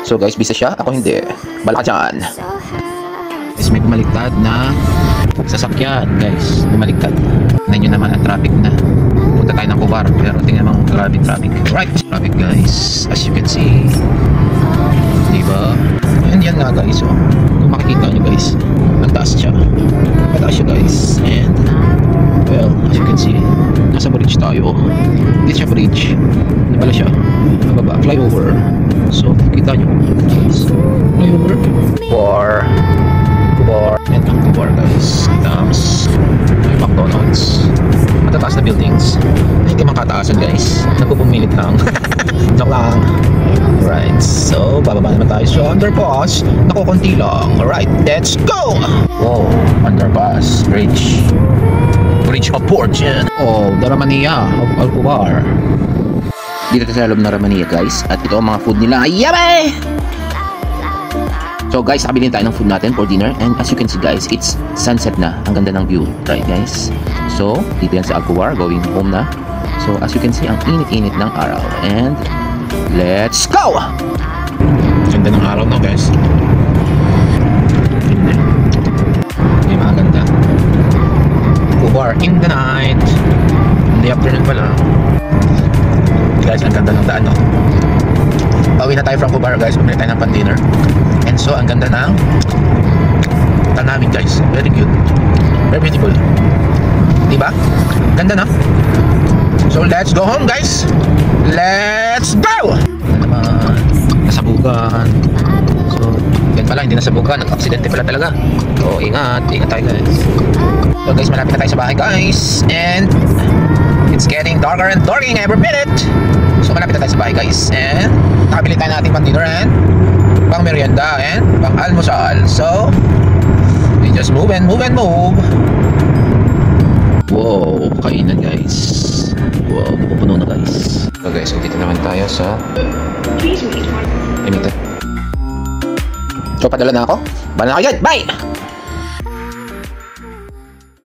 So guys, bisa siya, ako hindi. Bala ka dyan. Guys, may bumaliktad na sasakyan guys, bumaliktad. Tingnan nyo naman ang traffic na. Punta tayo ng Cobar, pero tingnan naman ang traffic. Right, traffic guys, as you can see. Diba? Yan nga guys, oh. Kung makikita nyo guys, ang taas siya. Mataas siya guys. And well, as you can see, nasa bridge tayo. Hindi siya bridge. Ano pala siya? Nababa, flyover. So, kita nyo guys, flyover. Bar and ang bar guys. Tapos may McDonald's. Matataas na buildings. Hindi makataasan guys. Nagpupumilit lang. Joke lang. Alright, so bababa naman tayo sa underpass. Nakukunti lang. Alright, let's go! Wow, underpass. Bridge of Fortune. Oh, the Ramania of Alcobar. Dito sa loob ng Ramania guys. At ito ang mga food nila. Yummy! So guys, nakabili tayo ng food natin for dinner. And as you can see guys, it's sunset na. Ang ganda ng view. Right guys? So, dito yan sa Alcobar. Going home na. So as you can see, ang init-init ng araw. And let's go! Ganda ng araw na guys. Hindi maganda. Alcobar in the night. In the afternoon pala. Guys, ang ganda ng daan no? Pauwi na tayo from Cobar guys. Bumili tayo ng pan-dinner. And so, ang ganda ng tanawin guys. Very cute. Very beautiful. Diba? Ganda na. So, let's go home guys. Let's go! Naman, nasabugan. So, yan pala, hindi nasabugan. Nag-aksidente pala talaga. So, ingat tayo guys. So guys, malapit na tayo sa bahay guys. And it's getting darker and darker every minute. So, malapit na tayo sa bahay guys. And nakabili tayo natin pang dinner and pang merienda and pang almusal. So, we just move and move and move. Wow, kainan guys. Wow, pupuno na guys. So guys, dito naman tayo sa Emita. So, padala na ako. Bala na kayo dyan. Bye!